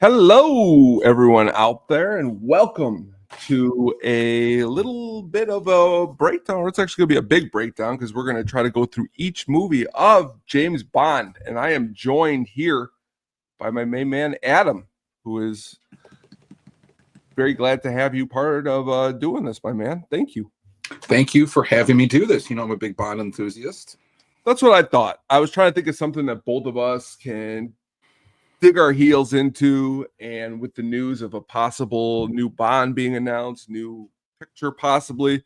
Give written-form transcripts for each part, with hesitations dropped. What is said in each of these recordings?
Hello, everyone out there, and welcome to a little bit of a breakdown. It's actually going to be a big breakdown because we're going to try to go through each movie of James Bond. And I am joined here by my main man, Adam, who is very glad to have you part of doing this, my man. Thank you. Thank you for having me do this. You know, I'm a big Bond enthusiast. That's what I thought. I was trying to think of something that both of us can dig our heels into, and with the news of a possible new Bond being announced, new picture possibly,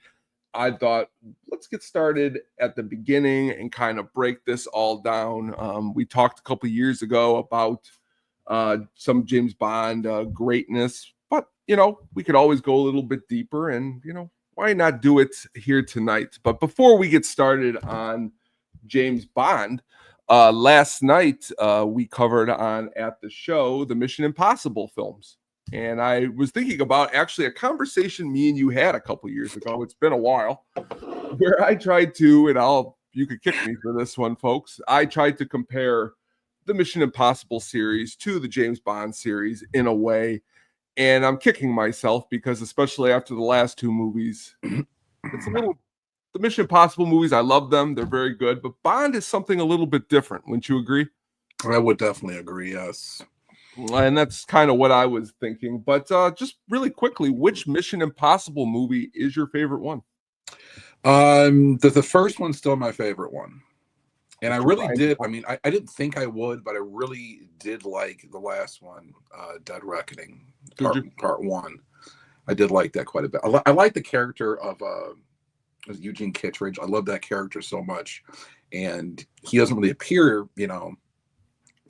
I thought let's get started at the beginning and kind of break this all down. We talked a couple years ago about some James Bond greatness, but we could always go a little bit deeper, and why not do it here tonight? But before we get started on James Bond, last night we covered on at the show the Mission Impossible films, and I was thinking about actually a conversation me and you had a couple years ago. It's been a while, where I tried to, and you could kick me for this one, folks. I tried to compare the Mission Impossible series to the James Bond series in a way, and I'm kicking myself because, especially after the last two movies, it's a little. The Mission Impossible movies, I love them. They're very good. But Bond is something a little bit different. Wouldn't you agree? I would definitely agree, yes. And that's kind of what I was thinking. But just really quickly, which Mission Impossible movie is your favorite one? The first one's still my favorite one. And I really Right. did. I mean, I didn't think I would, but I really did like the last one, Dead Reckoning, part one. I did like that quite a bit. I like the character of Eugene Kittredge. I love that character so much. And he doesn't really appear,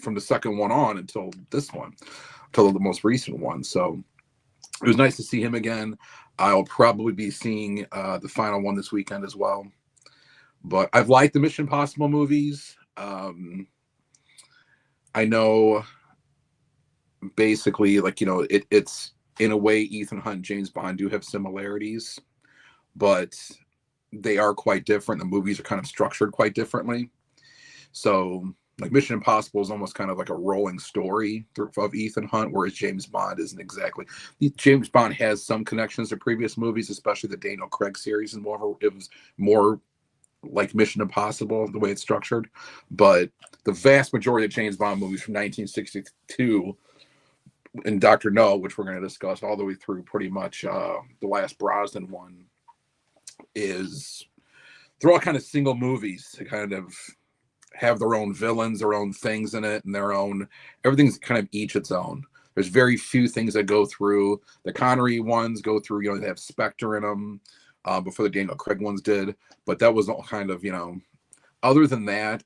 from the second one on until this one, until the most recent one. So it was nice to see him again. I'll probably be seeing the final one this weekend as well. But I've liked the Mission Impossible movies. I know basically, it's in a way, Ethan Hunt and James Bond do have similarities, but they are quite different. The movies are kind of structured quite differently. So, like, Mission Impossible is almost kind of like a rolling story of Ethan Hunt, whereas James Bond isn't exactly. James Bond has some connections to previous movies, especially the Daniel Craig series, and it was more like Mission Impossible, the way it's structured. But the vast majority of James Bond movies from 1962 and Dr. No, which we're going to discuss all the way through pretty much the last Brosnan one, they're all kind of single movies to kind of have their own villains, their own things in it, and everything's kind of each its own. There's very few things that go through. The Connery ones go through, they have Spectre in them before the Daniel Craig ones did. But that was all kind of, other than that,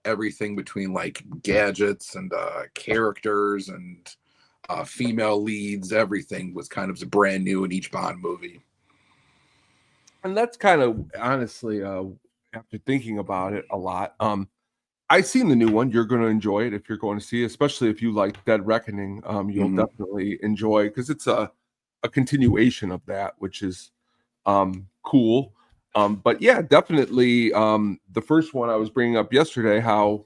everything between like gadgets and characters and female leads, everything was kind of brand new in each Bond movie. And that's kind of, honestly, after thinking about it a lot, I've seen the new one. You're going to enjoy it if you're going to see it, especially if you like Dead Reckoning. You'll definitely enjoy, because it's a continuation of that, which is cool. But yeah, definitely the first one I was bringing up yesterday, how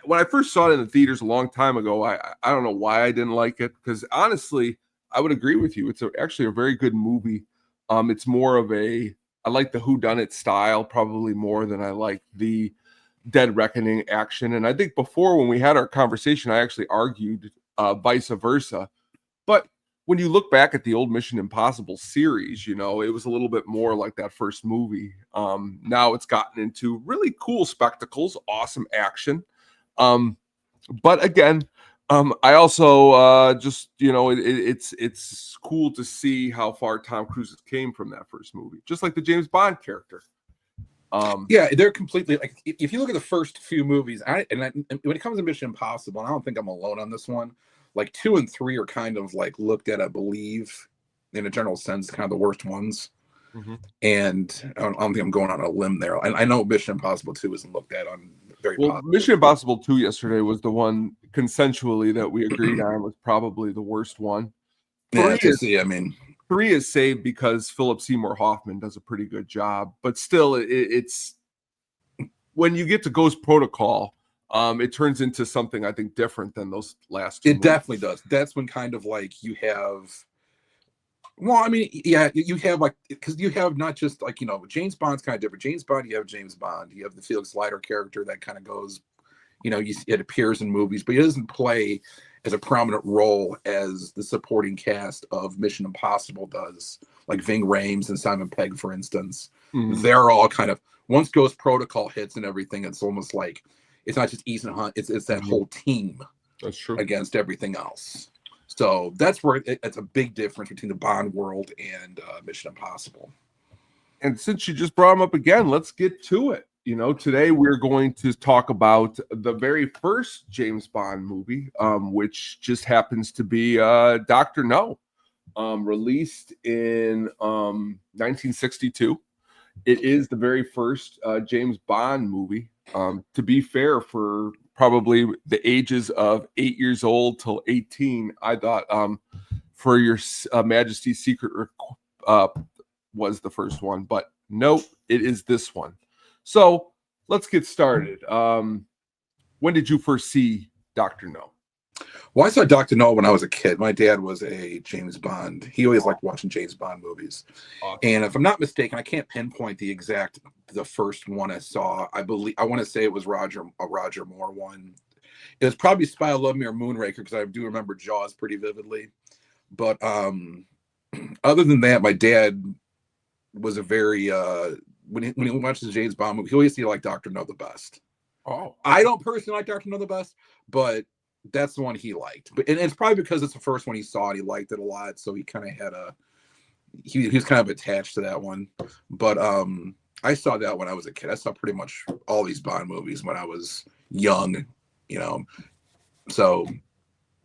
when I first saw it in the theaters a long time ago, I don't know why I didn't like it, because honestly, I would agree with you. It's actually a very good movie. It's more of I like the whodunit style probably more than I like the Dead Reckoning action. And I think before, when we had our conversation, I actually argued vice versa. But when you look back at the old Mission Impossible series, it was a little bit more like that first movie. Now it's gotten into really cool spectacles, awesome action. But again, I also just it's cool to see how far Tom Cruise came from that first movie, just like the James Bond character. Yeah, they're completely like, if you look at the first few movies, and when it comes to Mission Impossible, and I don't think I'm alone on this one, like 2 and 3 are kind of like looked at, I believe, in a general sense, kind of the worst ones. And I don't think I'm going on a limb there. I know Mission Impossible 2 isn't looked at on very positive. Mission Impossible 2 yesterday was the one consensually that we agreed on was probably the worst one. Yeah, I mean, 3 is saved because Philip Seymour Hoffman does a pretty good job, but still, it's when you get to Ghost Protocol, it turns into something I think different than those last two It movies. definitely does. That's when kind of like you have, well, I mean, yeah, you have like, because you have not just like, James Bond's kind of different. James Bond, you have James Bond. You have the Felix Leiter character that kind of goes, it appears in movies, but he doesn't play as a prominent role as the supporting cast of Mission Impossible does, like Ving Rhames and Simon Pegg, for instance. Mhm. They're all kind of, once Ghost Protocol hits and everything, it's almost like it's not just Ethan Hunt, it's that Mhm. whole team That's true. against everything else. So that's where it's a big difference between the Bond world and Mission Impossible. And since you just brought them up again, let's get to it. Today we're going to talk about the very first James Bond movie, which just happens to be Dr. No, released in 1962. It is the very first James Bond movie. To be fair, for probably the ages of 8 years old till 18, I thought For Your Majesty's Secret was the first one, but nope, it is this one. So let's get started. When did you first see Dr. No? Well, I saw Dr. No when I was a kid. My dad was a James Bond. He always liked watching James Bond movies. Awesome. And if I'm not mistaken, I can't pinpoint the first one I saw. I want to say it was a Roger Moore one. It was probably Spy Love Me or Moonraker, because I do remember Jaws pretty vividly. But other than that, my dad was a very when he watches James Bond movie, he always see like Dr. No the best. Oh, I don't personally like Dr. No the best, but that's the one he liked. And it's probably because it's the first one he saw and he liked it a lot, so he kind of had he was kind of attached to that one. But I saw that when I was a kid. I saw pretty much all these Bond movies when I was young, So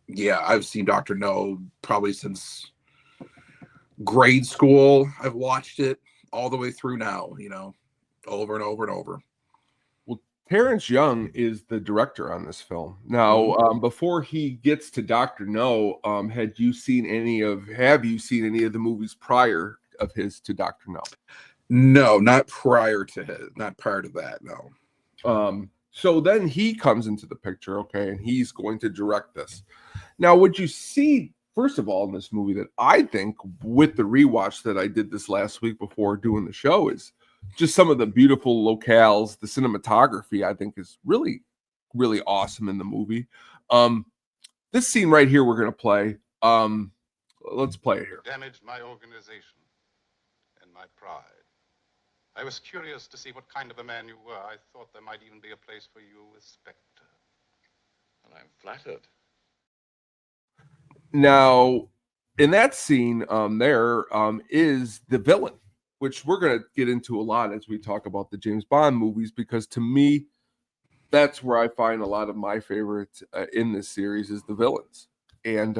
yeah, I've seen Dr. No probably since grade school. I've watched it all the way through now, over and over and over. well, Terrence Young is the director on this film. Now, before he gets to Dr. No, have you seen any of the movies prior of his to Dr. No? No, not prior to that, no. So then he comes into the picture, okay, and he's going to direct this. Now, what you see, first of all, in this movie that I think, with the rewatch that I did this last week before doing the show, is just some of the beautiful locales. The cinematography, I think, is really, really awesome in the movie. This scene right here, we're going to play. Let's play it here. Damaged my organization and my pride. I was curious to see what kind of a man you were. I thought there might even be a place for you with Spectre. And I'm flattered. Now, in that scene, there is the villain, which we're going to get into a lot as we talk about the James Bond movies, because to me, that's where I find a lot of my favorites in this series is the villains. And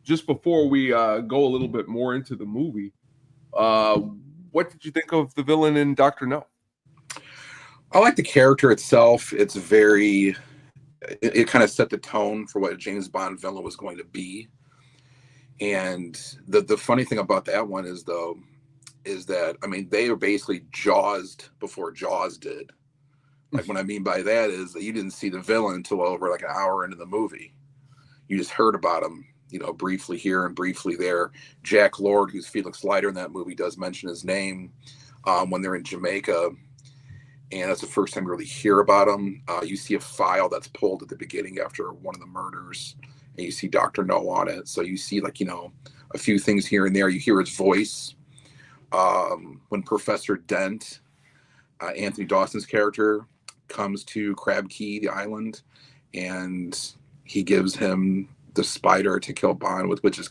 just before we go a little bit more into the movie, what did you think of the villain in Dr. No? I like the character itself. It kind of set the tone for what a James Bond villain was going to be. And the funny thing about that one is that, I mean, they were basically Jawsed before Jaws did. Like, what I mean by that is that you didn't see the villain until over like an hour into the movie. You just heard about him, briefly here and briefly there. Jack Lord, who's Felix Leiter in that movie, does mention his name when they're in Jamaica. And that's the first time you really hear about him. You see a file that's pulled at the beginning after one of the murders, and you see Dr. No on it. So you see, like, a few things here and there. You hear his voice. When Professor Dent, Anthony Dawson's character, comes to Crab Key, the island, and he gives him the spider to kill Bond with, which is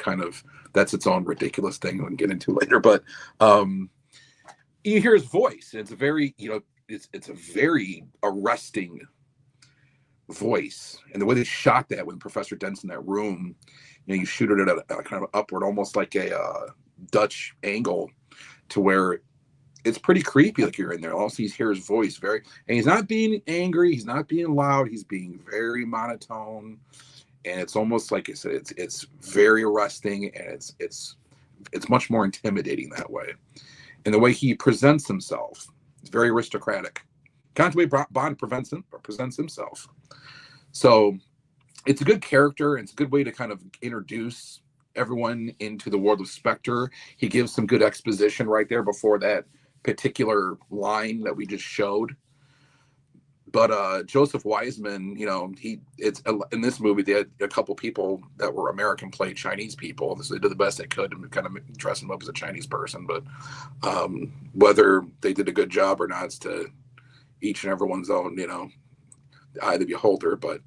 that's its own ridiculous thing we'll get into later. But you hear his voice. And it's a very, it's a very arresting voice. And the way they shot that when Professor Dent's in that room, you shoot it at a kind of upward, almost like a Dutch angle, to where it's pretty creepy. Like, you're in there. Also, you hear his voice and he's not being angry. He's not being loud. He's being very monotone. And it's almost like I said, it's very arresting, and it's much more intimidating that way. And the way he presents himself, it's very aristocratic. Kind of the way Bond presents himself. So it's a good character. And it's a good way to kind of introduce everyone into the world of Spectre. He gives some good exposition right there before that particular line that we just showed. But Joseph Wiseman, you know, it's in this movie they had a couple people that were American played Chinese people, so they did the best they could to kind of dress him up as a Chinese person. But whether they did a good job or not, it's to each and everyone's own, you know, the eye of the beholder. But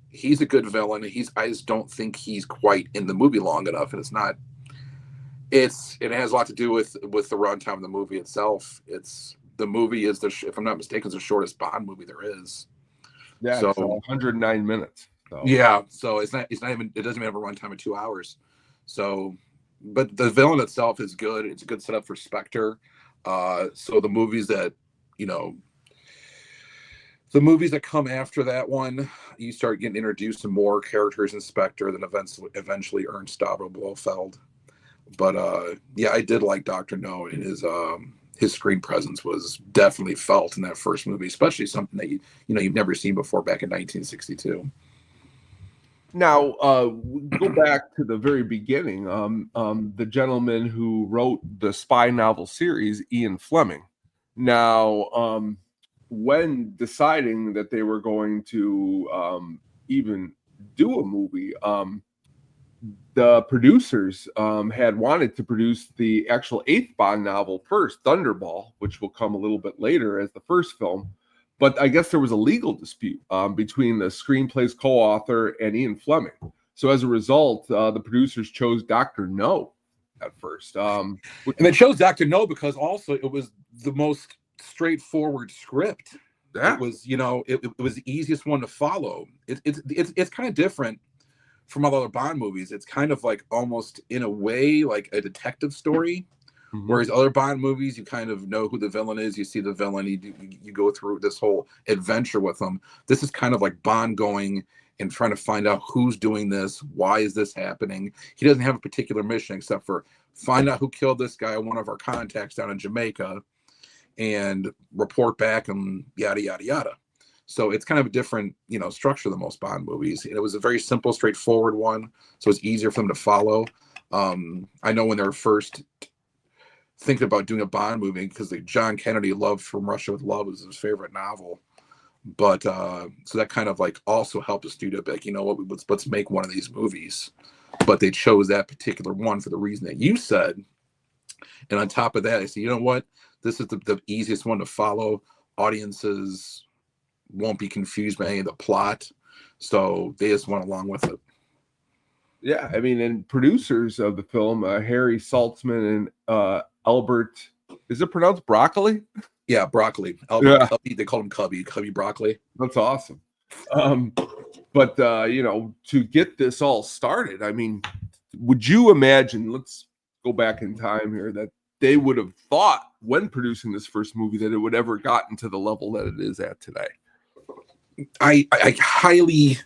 he's a good villain. I just don't think he's quite in the movie long enough, and it has a lot to do with the runtime of the movie itself. The movie is if I'm not mistaken, is the shortest Bond movie there is. Yeah, so 109 minutes. So. Yeah, so it doesn't even have a runtime of 2 hours. So, but the villain itself is good. It's a good setup for Spectre. So the movies that come after that one, you start getting introduced to more characters in Spectre than eventually Ernst Stavro Blofeld. But yeah, I did like Dr. No, and his screen presence was definitely felt in that first movie, especially something that you've never seen before back in 1962. Now, go back to the very beginning. The gentleman who wrote the spy novel series, Ian Fleming. Now, when deciding that they were going to even do a movie, the producers had wanted to produce the actual 8th Bond novel first, Thunderball, which will come a little bit later as the first film. But I guess there was a legal dispute between the screenplay's co-author and Ian Fleming. So as a result, the producers chose Dr. No at first. And they chose Dr. No because also it was the most straightforward script. Yeah. It was, it was the easiest one to follow. It's kind of different from all other Bond movies. It's kind of like almost in a way like a detective story. Mm-hmm. Whereas other Bond movies, you kind of know who the villain is. You see the villain, you go through this whole adventure with them. This is kind of like Bond going and trying to find out who's doing this. Why is this happening? He doesn't have a particular mission except for find out who killed this guy, one of our contacts down in Jamaica, and report back and yada, yada, yada. So it's kind of a different, structure than most Bond movies. It was a very simple, straightforward one, so it's easier for them to follow. I know when they were first thinking about doing a Bond movie, because John Kennedy loved From Russia with Love was his favorite novel. But so that kind of like also helped the studio be like, you know what, let's make one of these movies. But they chose that particular one for the reason that you said. And on top of that, I said, you know what, this is the easiest one to follow. Audiences won't be confused by any of the plot, so they just went along with it. Yeah, I mean, and producers of the film, Harry Saltzman and Albert, is it pronounced Broccoli? Yeah, Broccoli. Albert Cubby, they call him Cubby Broccoli. That's awesome. But to get this all started, I mean, would you imagine, let's go back in time here, that they would have thought when producing this first movie that it would ever gotten to the level that it is at today? I highly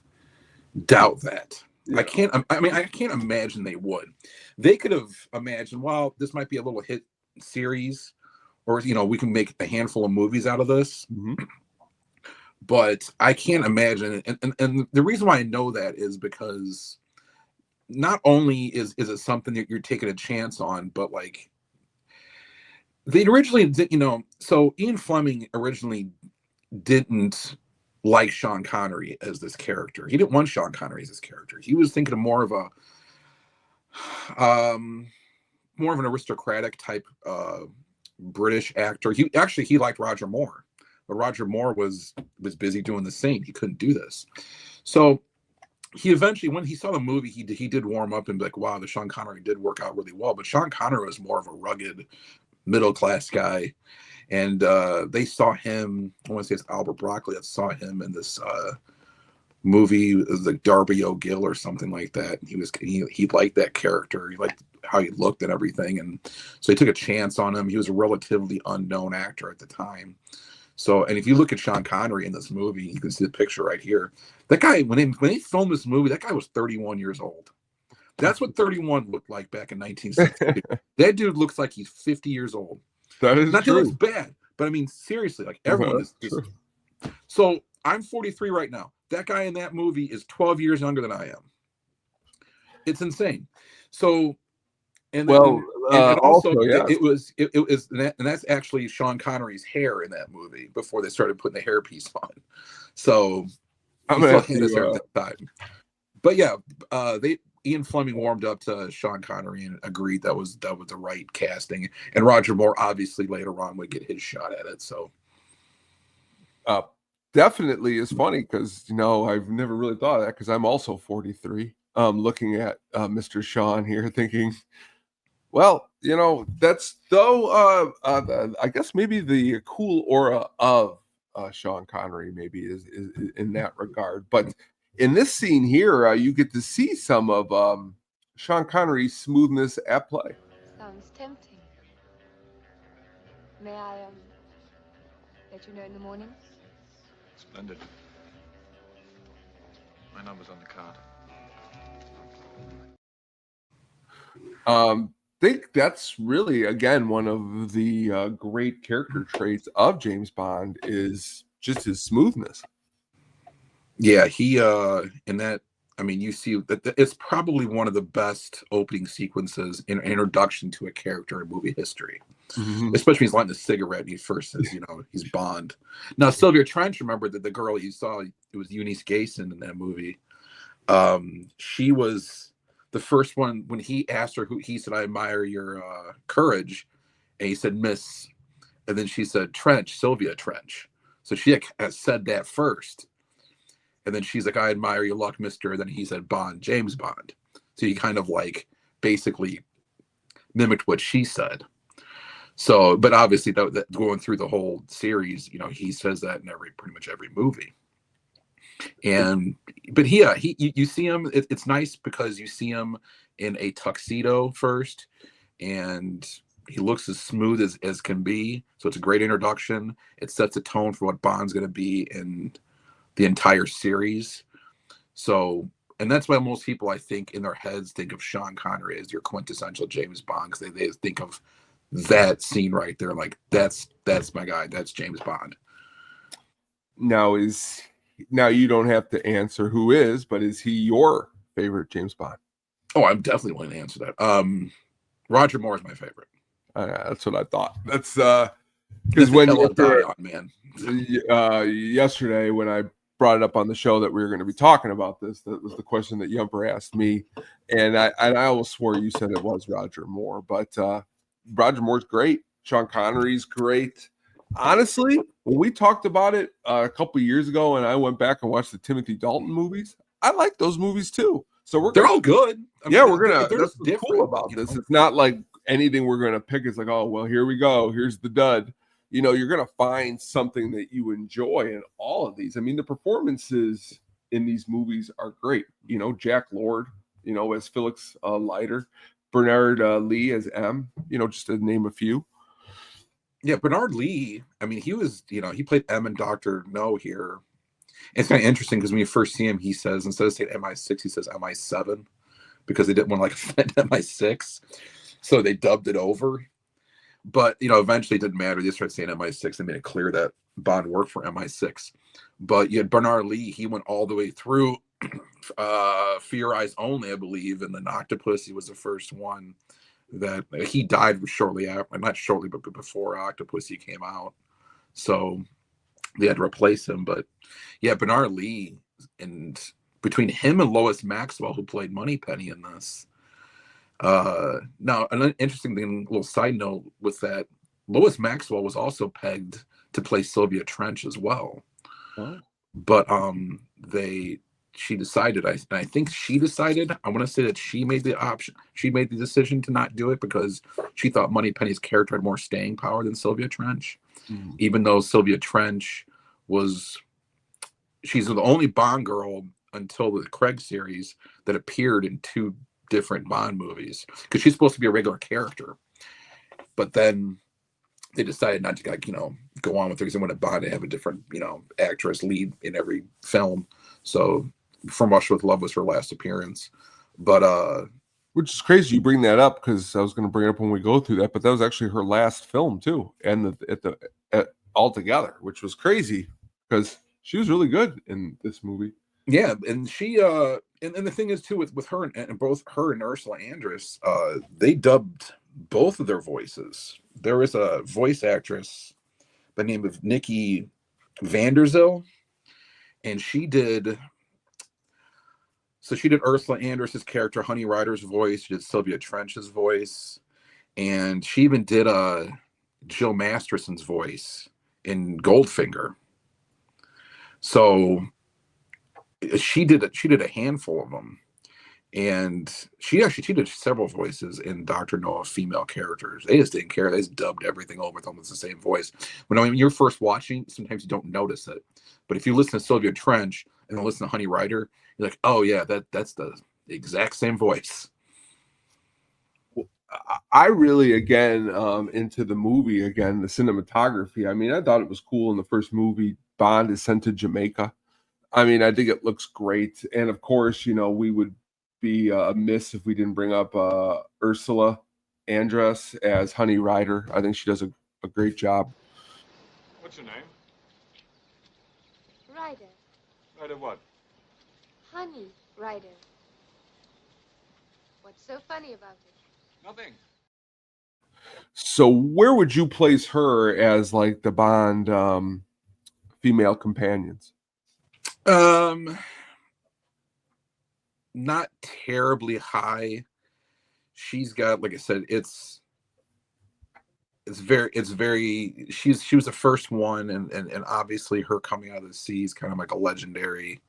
doubt that. Yeah. I can't imagine they would. They could have imagined, well, this might be a little hit series, or we can make a handful of movies out of this. Mm-hmm. But I can't imagine, and the reason why I know that is because not only is it something that you're taking a chance on, but like they originally did, so Ian Fleming originally didn't like Sean Connery as this character. He didn't want Sean Connery as this character. He was thinking of more of an aristocratic type British actor. He liked Roger Moore, but Roger Moore was busy doing the same. He couldn't do this. So he eventually, when he saw the movie, he did warm up and be like, wow, the Sean Connery did work out really well. But Sean Connery was more of a rugged middle-class guy. And they saw him, I want to say it's Albert Broccoli that saw him in this movie, like Darby O'Gill or something like that. He liked that character. He liked how he looked and everything. And so he took a chance on him. He was a relatively unknown actor at the time. So, and if you look at Sean Connery in this movie, you can see the picture right here. That guy, when they filmed this movie, that guy was 31 years old. That's what 31 looked like back in 1960. That dude looks like he's 50 years old. That is not true. That it's bad, But I mean, seriously, like everyone is. So I'm 43 right now. That guy in that movie is 12 years younger than I am. It's insane. So, and also, yeah, it was, and that's actually Sean Connery's hair in that movie before they started putting the hairpiece on. So I'm he gonna still have had his hair at to. that time. But yeah, Ian Fleming warmed up to Sean Connery and agreed that was the right casting. And Roger Moore obviously later on would get his shot at it. So Definitely is funny because I've never really thought of that because I'm also 43. Looking at Mr. Sean here, thinking, well, that's though. I guess maybe the cool aura of Sean Connery maybe is in that regard. But in this scene here, you get to see some of Sean Connery's smoothness at play. Sounds tempting. May I let you know in the morning? Splendid. My number's on the card. Think that's really again one of the great character traits of James Bond is just his smoothness. yeah, he in that. I mean, you see that it's probably one of the best opening sequences in introduction to a character in movie history. Mm-hmm. Especially when he's lighting a cigarette and he first says, he's Bond. Now, Sylvia Trench, remember that the girl you saw, it was Eunice Gayson in that movie. She was the first one when he asked her he said, I admire your courage. And he said, Miss. And then she said, Trench, Sylvia Trench. So she had said that first. And then she's like, I admire your luck, mister. And then he said, Bond, James Bond. So he kind of like basically mimicked what she said. So, but obviously that going through the whole series, he says that in pretty much every movie. But you see him. It's nice because you see him in a tuxedo first, and he looks as smooth as can be. So it's a great introduction. It sets a tone for what Bond's going to be in the entire series. So, and that's why most people, I think, in their heads think of Sean Connery as your quintessential James Bond, because they think of that scene right there, like that's my guy, that's James Bond. Now you don't have to answer who is, but is he your favorite James Bond? Oh, I'm definitely willing to answer that. Roger Moore is my favorite. That's what I thought. That's because when yesterday when I brought it up on the show that we were going to be talking about this, that was the question that Yumper asked me, and I always swore you said it was Roger Moore, but Roger Moore's great. Sean Connery's great. Honestly, when we talked about it a couple years ago, and I went back and watched the Timothy Dalton movies, I like those movies too. So they're all good. That's what's cool about this. It's not like anything we're gonna pick is like, oh well, here we go. Here's the dud. You're gonna find something that you enjoy in all of these. I mean, the performances in these movies are great. Jack Lord, as Felix Leiter, Bernard Lee as M. Just to name a few. Yeah, Bernard Lee. I mean, he was, he played M and Dr. No here. It's kind of interesting because when you first see him, he says, instead of saying MI6, he says MI7 because they didn't want to offend MI6. So they dubbed it over. But, eventually it didn't matter. They started saying MI6. They made it clear that Bond worked for MI6. But you had Bernard Lee. He went all the way through For Your Eyes Only, I believe. And then Octopus, he was the first one that he died shortly after. Not shortly, but before Octopussy came out. So they had to replace him. But yeah, Bernard Lee, and between him and Lois Maxwell, who played Moneypenny in this. Now, an interesting thing, little side note with that, Lois Maxwell was also pegged to play Sylvia Trench as well. Oh. But she decided, I want to say that she made the decision to not do it because she thought Moneypenny's character had more staying power than Sylvia Trench. Mm-hmm. Even though Sylvia Trench she's the only Bond girl until the Craig series that appeared in two different Bond movies, because she's supposed to be a regular character. But then they decided not to go on with her because they wanted Bond to have a different, actress lead in every film. So From Russia with Love was her last appearance. But Which is crazy you bring that up because I was going to bring it up when we go through that, but that was actually her last film too, and altogether, which was crazy because she was really good in this movie. Yeah, and she and the thing is too with her and both her and Ursula Andress, they dubbed both of their voices. There was a voice actress by the name of Nikki Vanderzil, and she did Ursula Andress's character Honey Rider's voice. She did Sylvia Trench's voice, and she even did Jill Masterson's voice in Goldfinger. So she did a handful of them, and she did several voices in Dr. No female characters. They just didn't care. They just dubbed everything over with almost the same voice. When you're first watching, sometimes you don't notice it, but if you listen to Sylvia Trench and then listen to Honey Rider, you're like, oh yeah, that's the exact same voice. I really, again, into the movie, again, the cinematography. I mean, I thought it was cool in the first movie. Bond is sent to Jamaica. I mean, I think it looks great. And of course, we would be amiss if we didn't bring up Ursula Andress as Honey Rider. I think she does a great job. What's your name? Ryder. Ryder what? Honey Ryder. What's so funny about it? Nothing. So where would you place her as like the Bond female companions? Not terribly high. She's got, like I said, she was the first one, and obviously her coming out of the sea is kind of like a legendary,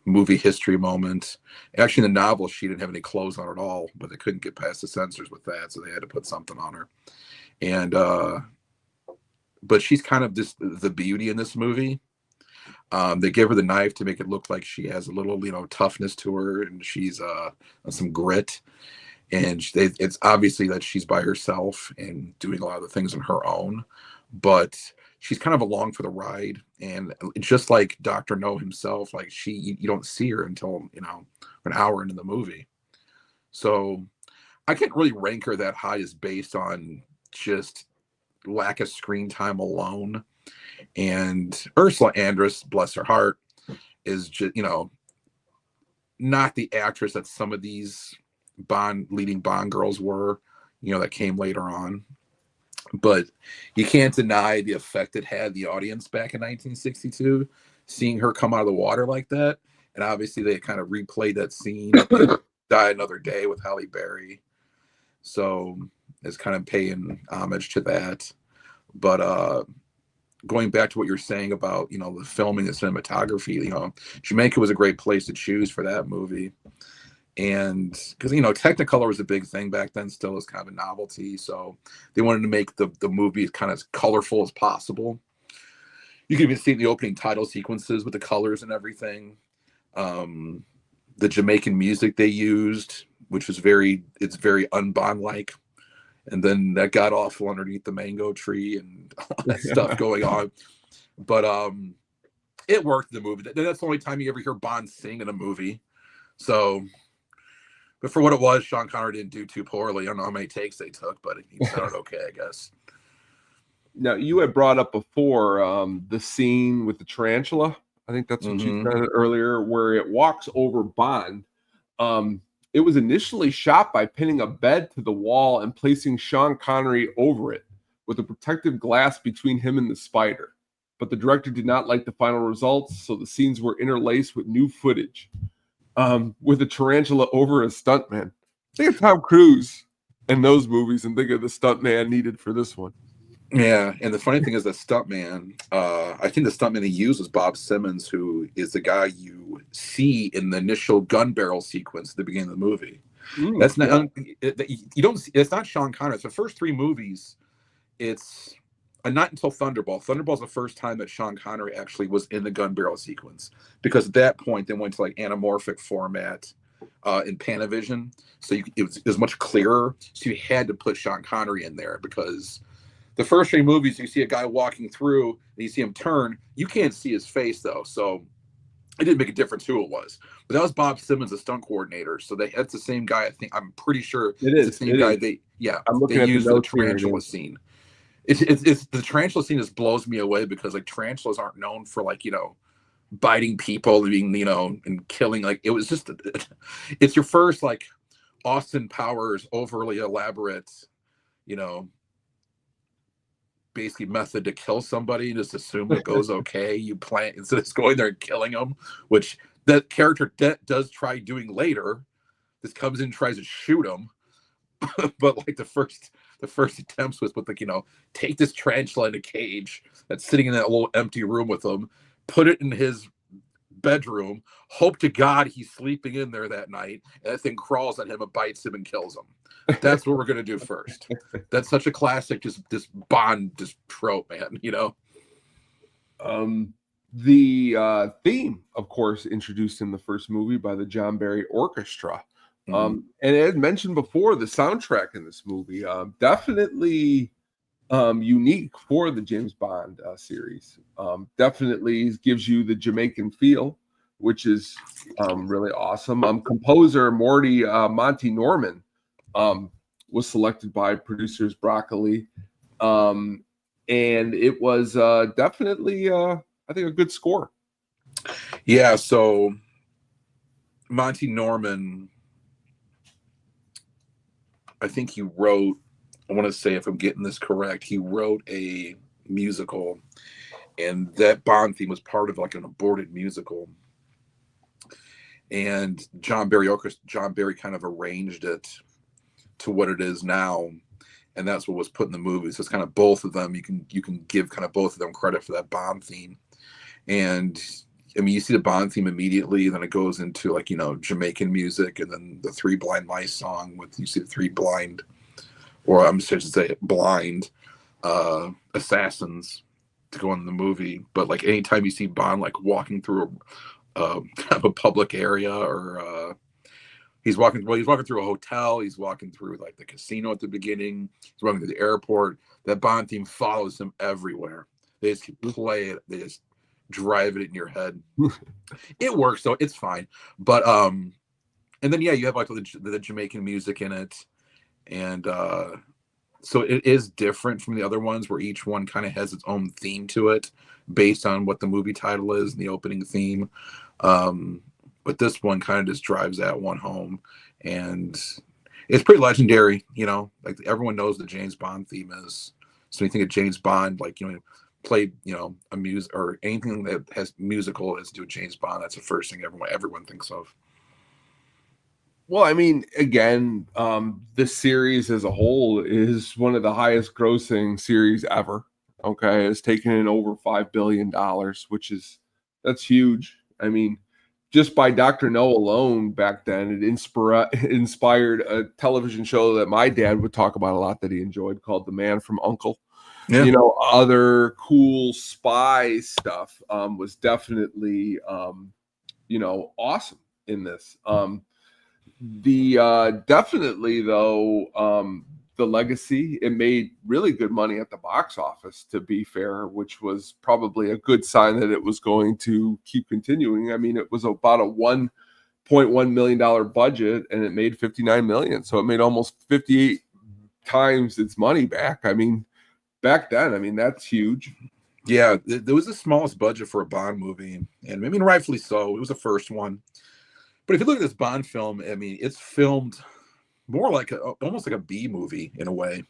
movie history moment. Actually, in the novel, she didn't have any clothes on at all, but they couldn't get past the censors with that, so they had to put something on her. And but she's kind of just the beauty in this movie. They give her the knife to make it look like she has a little, toughness to her, and she's some grit. And it's obviously that she's by herself and doing a lot of the things on her own, but she's kind of along for the ride. And just like Dr. No himself, like you don't see her until, an hour into the movie. So I can't really rank her that high just based on just lack of screen time alone. And Ursula Andress, bless her heart, is just, not the actress that some of these leading Bond girls were, that came later on. But you can't deny the effect it had the audience back in 1962, seeing her come out of the water like that. And obviously they kind of replayed that scene, Die Another Day with Halle Berry. So it's kind of paying homage to that. But going back to what you're saying about, the filming and cinematography, Jamaica was a great place to choose for that movie. And because, Technicolor was a big thing back then, still is kind of a novelty. So they wanted to make the movie kind of as colorful as possible. You can even see the opening title sequences with the colors and everything. The Jamaican music they used, which was very un-Bond-like. And then that got awful underneath the mango tree and all that stuff going on. But it worked in the movie. That's the only time you ever hear Bond sing in a movie. So, but for what it was, Sean Connery didn't do too poorly. I don't know how many takes they took, but he sounded okay, I guess. Now, you had brought up before the scene with the tarantula. I think that's what you said earlier, where it walks over Bond. It was initially shot by pinning a bed to the wall and placing Sean Connery over it with a protective glass between him and the spider. But the director did not like the final results, so the scenes were interlaced with new footage. With a tarantula over a stuntman. Think of Tom Cruise in those movies and think of the stuntman needed for this one. Yeah, and the funny thing is that stuntman, I think the stuntman he used was Bob Simmons, who is the guy you see in the initial gun barrel sequence at the beginning of the movie. That's not you don't see, it's not Sean Connery. It's the first three movies. It's not until Thunderball. Thunderball's the first time that Sean Connery actually was in the gun barrel sequence, because at that point they went to like anamorphic format in Panavision, so it was much clearer. So you had to put Sean Connery in there because the first three movies, you see a guy walking through and you see him turn. You can't see his face though, so It didn't make a difference who it was, but that was Bob Simmons, the stunt coordinator. So that's the same guy. I'm pretty sure It it's the is. same It guy. is. I'm They looking at the used for the notes here. It tarantula is. scene. It's the tarantula scene just blows me away because like tarantulas aren't known for like biting people and being and killing. Like it was just it's your first like Austin Powers overly elaborate you know basically method to kill somebody. Just assume it goes okay. You plan instead of just going there and killing them, which that character does try doing later. This comes in, tries to shoot him, but like the first attempts was with like take this tarantula in a cage that's sitting in that little empty room with him, put it in his bedroom, hope to God he's sleeping in there that night, and that thing crawls at him and bites him and kills him. That's what we're gonna do first. That's such a classic, just this Bond just trope, man. The theme, of course, introduced in the first movie by the John Barry Orchestra. And as mentioned before, the soundtrack in this movie definitely unique for the James Bond series. Definitely gives you the Jamaican feel, which is really awesome. Composer Monty Norman was selected by producers Broccoli, and it was definitely, I think, a good score. Yeah, so Monty Norman, I think he wrote, I want to say if I'm getting this correct, he wrote a musical, and that Bond theme was part of like an aborted musical. And John Barry kind of arranged it to what it is now, and that's what was put in the movie. So it's kind of both of them. You can give kind of both of them credit for that Bond theme. And I mean, you see the Bond theme immediately, then it goes into like Jamaican music, and then the Three Blind Mice song with you see the three blind, or I'm just to say blind assassins to go in the movie. But like anytime you see Bond like walking through kind of a public area, or he's walking through a hotel, he's walking through like the casino at the beginning, he's walking through the airport, that Bond theme follows him everywhere. They just play it, they just drive it in your head. It works though, it's fine. But and then you have like the Jamaican music in it, and so it is different from the other ones where each one kind of has its own theme to it based on what the movie title is and the opening theme. But this one kind of just drives that one home, and it's pretty legendary. Like everyone knows the James Bond theme is. So when you think of James Bond, like played a music or anything that has musical as to do with James Bond, that's the first thing everyone thinks of. Well, I mean, again, the series as a whole is one of the highest grossing series ever. Okay, it's taken in over $5 billion, that's huge. I mean, just by Dr. No alone back then, it inspired a television show that my dad would talk about a lot that he enjoyed called The Man from U.N.C.L.E. Yeah. Other cool spy stuff was definitely, awesome in this. Definitely though, the legacy, it made really good money at the box office, to be fair, which was probably a good sign that it was going to keep continuing. I mean, it was about a $1.1 million budget and it made 59 million. So it made almost 58 times its money back. I mean, back then, I mean, that's huge. Yeah, there was the smallest budget for a Bond movie, and I mean, rightfully so. It was the first one. But if you look at this Bond film, I mean, it's filmed more like almost like a B movie in a way.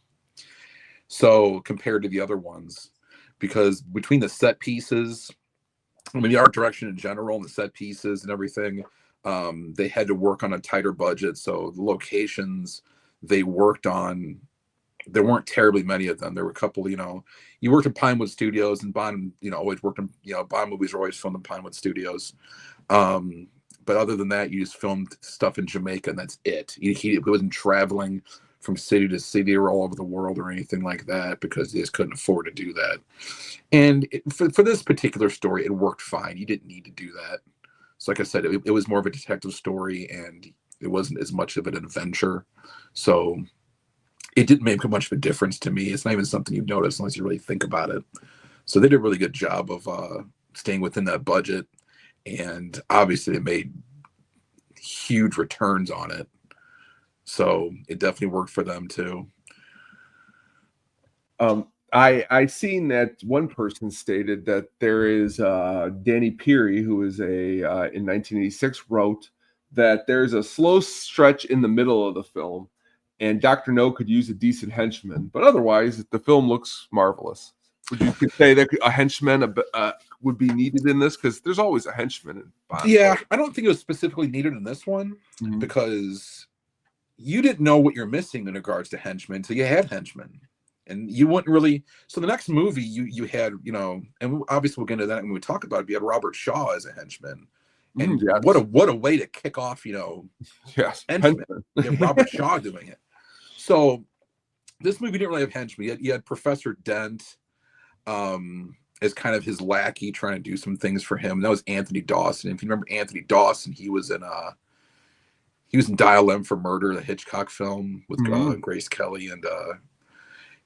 So compared to the other ones, because between the set pieces, I mean, the art direction in general and the set pieces and everything, they had to work on a tighter budget. So the locations they worked on, there weren't terribly many of them. There were a couple, you worked at Pinewood Studios, and Bond, always worked in, Bond movies are always filmed in Pinewood Studios. But other than that, you just filmed stuff in Jamaica, and that's it. He wasn't traveling from city to city or all over the world or anything like that because they just couldn't afford to do that. And for this particular story, it worked fine. You didn't need to do that. So like I said, it was more of a detective story, and it wasn't as much of an adventure. So it didn't make much of a difference to me. It's not even something you notice unless you really think about it. So they did a really good job of staying within that budget. and obviously it made huge returns on it. So it definitely worked for them too. I seen that one person stated that there is Danny Peary, who is a in 1986 wrote that there's a slow stretch in the middle of the film, and Dr. No could use a decent henchman, but otherwise the film looks marvelous. Would you could say that a henchman would be needed in this, because there's always a henchman in Bond? Yeah, I don't think it was specifically needed in this one because you didn't know what you're missing in regards to henchmen, so you had henchmen. And you wouldn't really. So the next movie, you had, and obviously we'll get into that when we talk about it. You had Robert Shaw as a henchman, and Yes. what a way to kick off, Yes, henchmen. You have Robert Shaw doing it. So this movie didn't really have henchmen. You had Professor Dent as kind of his lackey, trying to do some things for him. That was Anthony Dawson. If you remember Anthony Dawson, he was in Dial M for Murder, the Hitchcock film with Grace Kelly, and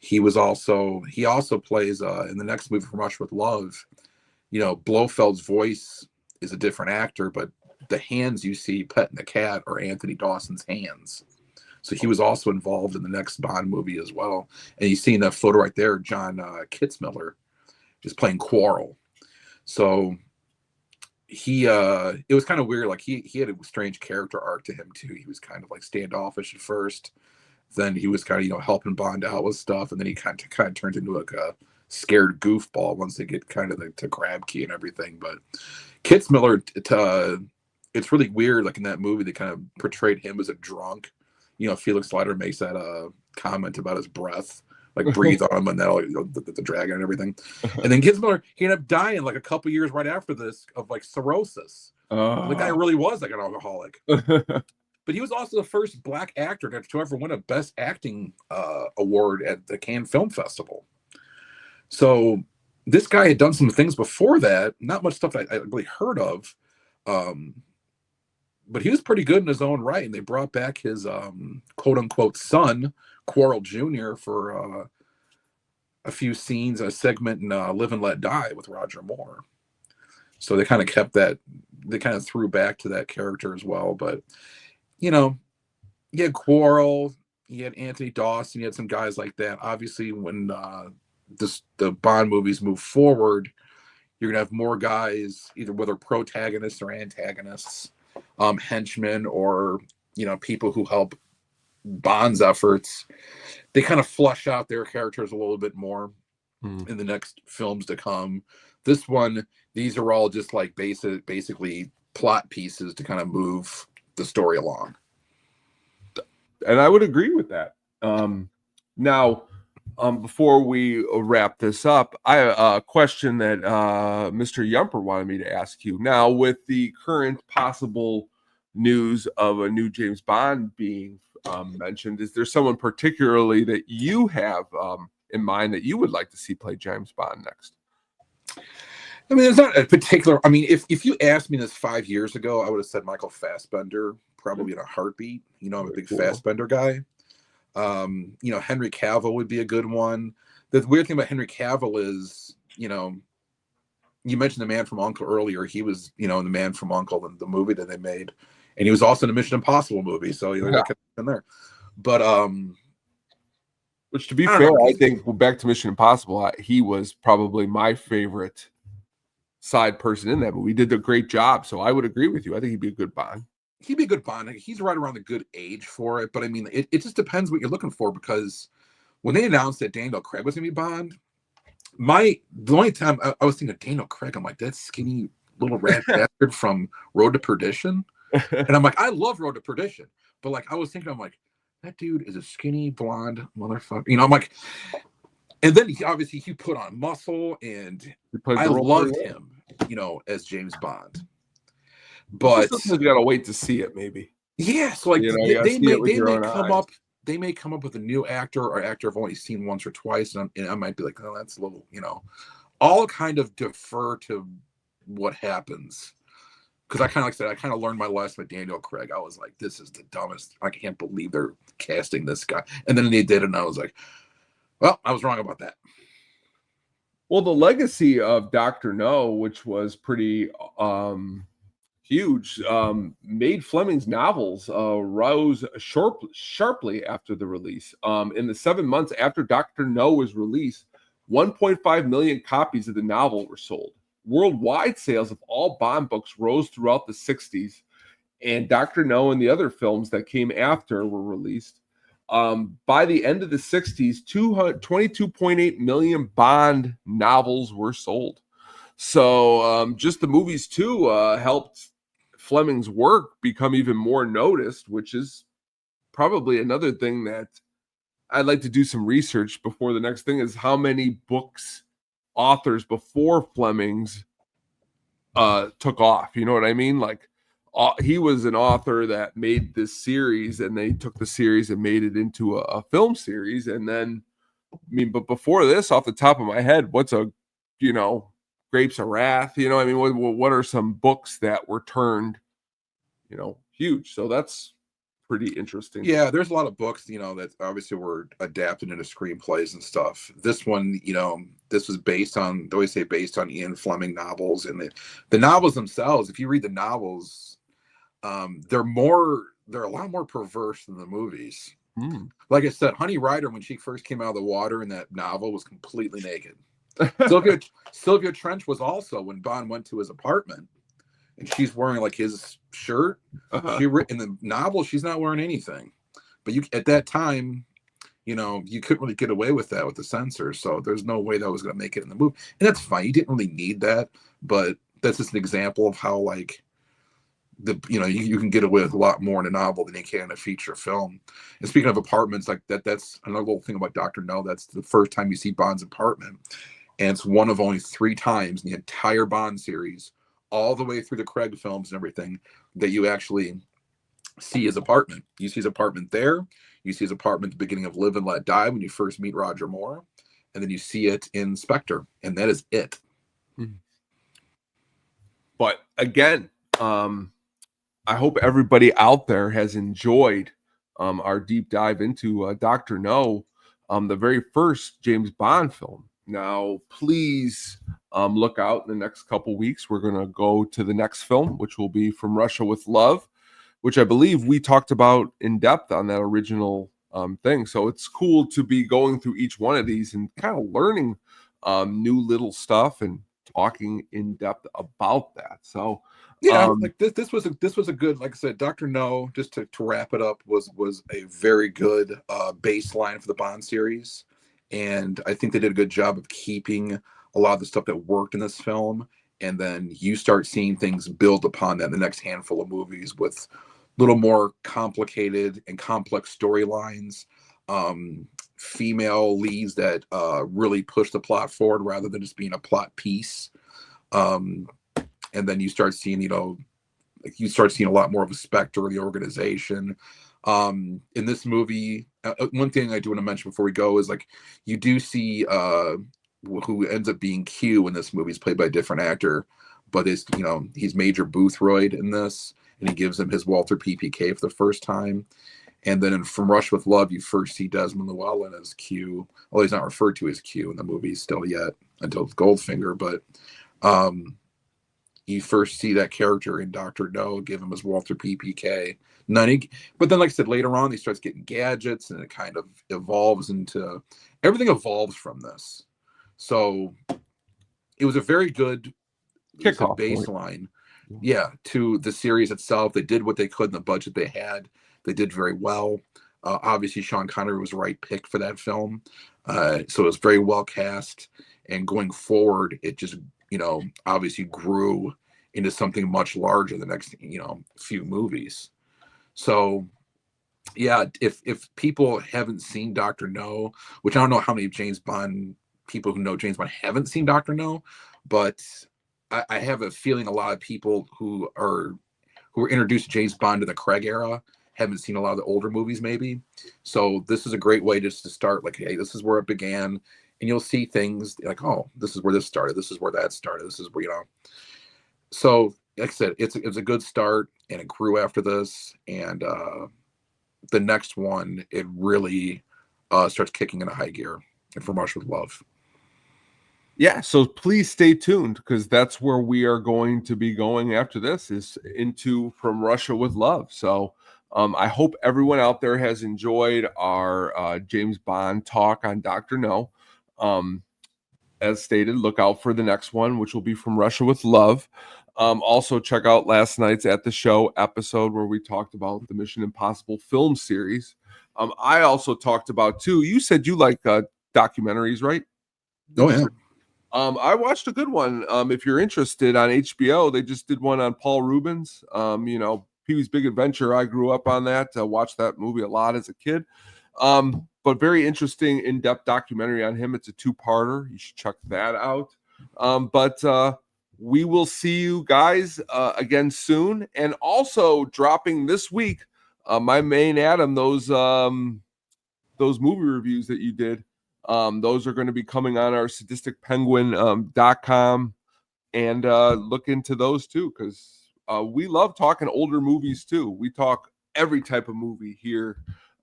he also plays in the next movie, From Russia with Love. Blofeld's voice is a different actor, but the hands you see petting the cat are Anthony Dawson's hands. So he was also involved in the next Bond movie as well. And you see in that photo right there, John Kitzmiller is playing Quarrel. So it was kind of weird. Like he had a strange character arc to him too. He was kind of like standoffish at first. Then he was kind of, helping Bond out with stuff. And then he kind of turns into like a scared goofball once they get kind of to Crab Key and everything. But Kitzmiller, it's really weird. Like in that movie, they kind of portrayed him as a drunk. Felix Leiter makes that comment about his breath, like breathe on him and the dragon and everything. And then Kitzmiller, he ended up dying like a couple years right after this of like cirrhosis. The guy really was like an alcoholic. But he was also the first black actor to ever win a Best Acting award at the Cannes Film Festival. So this guy had done some things before that, not much stuff I really heard of. But he was pretty good in his own right, and they brought back his quote-unquote son, Quarrel Jr., for a few scenes, a segment in Live and Let Die with Roger Moore. So they kind of kept that, they kind of threw back to that character as well. But, you had Quarrel, you had Anthony Dawson, you had some guys like that. Obviously, when the Bond movies move forward, you're going to have more guys, either whether protagonists or antagonists, henchmen, or people who help Bond's efforts. They kind of flush out their characters a little bit more in the next films to come. This one, these are all just like basically plot pieces to kind of move the story along. And I would agree with that. Now, before we wrap this up, I have a question that Mr. Yumper wanted me to ask you. Now, with the current possible news of a new James Bond being mentioned, is there someone particularly that you have in mind that you would like to see play James Bond next? I mean, there's not a particular. I mean, if you asked me this 5 years ago, I would have said Michael Fassbender, probably in a heartbeat. I'm a big Fassbender guy. Henry Cavill would be a good one. The weird thing about Henry Cavill is, you mentioned The Man from U.N.C.L.E. earlier. He was, in The Man from U.N.C.L.E., the movie that they made, and he was also in a Mission Impossible movie. So that kept in there. But which, to be fair, I think back to Mission Impossible, he was probably my favorite side person in that movie. He did a great job, so I would agree with you. I think he'd be a good Bond. He'd be a good Bond. He's right around the good age for it. But I mean, it just depends what you're looking for, because when they announced that Daniel Craig was going to be Bond, the only time I was thinking of Daniel Craig, I'm like, that skinny little rat bastard from Road to Perdition. And I'm like, I love Road to Perdition. But like, I was thinking, I'm like, that dude is a skinny blonde motherfucker. I'm like, and then he put on muscle, and I loved him, as James Bond. But you gotta wait to see it, maybe. Yeah, so like they may come up with a new actor or actor I've only seen once or twice, and I might be like, oh, that's a little, I'll kind of defer to what happens, because I kind of learned my lesson with Daniel Craig. I was like, this is the dumbest. I can't believe they're casting this guy, and then they did it, and I was like, well, I was wrong about that. Well, the legacy of Dr. No, which was pretty huge, made Fleming's novels rose sharply after the release. In the 7 months after Dr. No was released, 1.5 million copies of the novel were sold. Worldwide sales of all Bond books rose throughout the 60s, and Dr. No and the other films that came after were released. By the end of the 60s, 22.8 million Bond novels were sold. So just the movies too helped Fleming's work become even more noticed, which is probably another thing that I'd like to do some research before the next thing is how many books authors before Fleming's took off. You know what I mean? Like he was an author that made this series, and they took the series and made it into a film series. And then, I mean, but before this, off the top of my head, what's a, you know, Grapes of Wrath? You know, I mean, what are some books that were turned, you know, huge? So that's pretty interesting. Yeah, there's a lot of books, you know, that obviously were adapted into screenplays and stuff. This one, you know, this was based on, they always say based on Ian Fleming novels, and the novels themselves, if you read the novels, they're a lot more perverse than the movies. Like I said, Honey Rider, when she first came out of the water in that novel, was completely naked. Sylvia Trench was also, when Bond went to his apartment and she's wearing like his shirt. She in the novel, she's not wearing anything. But you at that time, you know, you couldn't really get away with that with the censor. So there's no way that was going to make it in the movie, and that's fine. You didn't really need that, but that's just an example of how like you can get away with a lot more in a novel than you can in a feature film. And speaking of apartments, like that's another little thing about Dr. No. That's the first time you see Bond's apartment, and it's one of only 3 times in the entire Bond series, all the way through the Craig films and everything, that you actually see his apartment. You see his apartment there. You see his apartment at the beginning of Live and Let Die when you first meet Roger Moore, and then you see it in Spectre, and that is it. But again, I hope everybody out there has enjoyed our deep dive into Dr. No, the very first James Bond film. Now, please look out in the next couple weeks. We're going to go to the next film, which will be From Russia with Love, which I believe we talked about in depth on that original thing. So it's cool to be going through each one of these and kind of learning new little stuff and talking in depth about that. So yeah, like this was a good, like I said, Dr. No, just to wrap it up, was a very good baseline for the Bond series, and I think they did a good job of keeping a lot of the stuff that worked in this film, and then you start seeing things build upon that in the next handful of movies with little more complicated and complex storylines, female leads that really push the plot forward rather than just being a plot piece. And then you start seeing, a lot more of a specter of the organization. In this movie, one thing I do want to mention before we go is like you do see who ends up being Q in this movie is played by a different actor, but he's Major Boothroyd in this, and he gives him his Walter PPK for the first time. And then From Rush with Love, you first see Desmond Llewellyn as Q. Well, he's not referred to as Q in the movie still yet until Goldfinger, but you first see that character in Dr. No, give him his Walter PPK. But then, like I said, later on, he starts getting gadgets, and it kind of evolves into everything evolves from this. So it was a very good kickoff baseline, to the series itself. They did what they could in the budget they had. They did very well. Obviously, Sean Connery was the right pick for that film, so it was very well cast. And going forward, it just obviously grew into something much larger the next few movies. So yeah, if people haven't seen Dr. No, which I don't know how many James Bond people who know James Bond haven't seen Dr. No, but I have a feeling a lot of people who were introduced to James Bond in the Craig era haven't seen a lot of the older movies maybe. So this is a great way just to start, like, hey, this is where it began. And you'll see things like, oh, this is where this started. This is where that started. This is where, So, like I said, it's a good start, and it grew after this. And the next one, it really starts kicking into high gear. And From Rush with Love. Yeah, so please stay tuned because that's where we are going to be going after this is into From Russia with Love. So I hope everyone out there has enjoyed our James Bond talk on Dr. No. As stated, look out for the next one, which will be From Russia with Love. Also, check out last night's At the Show episode where we talked about the Mission Impossible film series. I also talked about, too, you said you like documentaries, right? Oh yeah. I watched a good one. If you're interested on HBO, they just did one on Paul Rubens. Pee-wee's Big Adventure. I grew up on that. Watched that movie a lot as a kid. But very interesting, in-depth documentary on him. It's a two-parter. You should check that out. But we will see you guys again soon. And also dropping this week, my main Adam, those movie reviews that you did. Those are going to be coming on our sadisticpenguin.com and look into those too because we love talking older movies too. We talk every type of movie here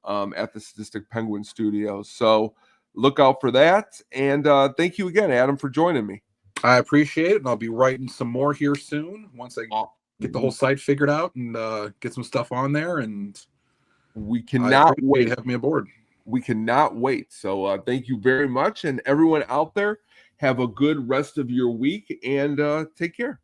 at the Sadistic Penguin Studios. So look out for that. And thank you again, Adam, for joining me. I appreciate it, and I'll be writing some more here soon once I get the whole site figured out and get some stuff on there. And we cannot wait to have me aboard. We cannot wait. So thank you very much. And everyone out there, have a good rest of your week and take care.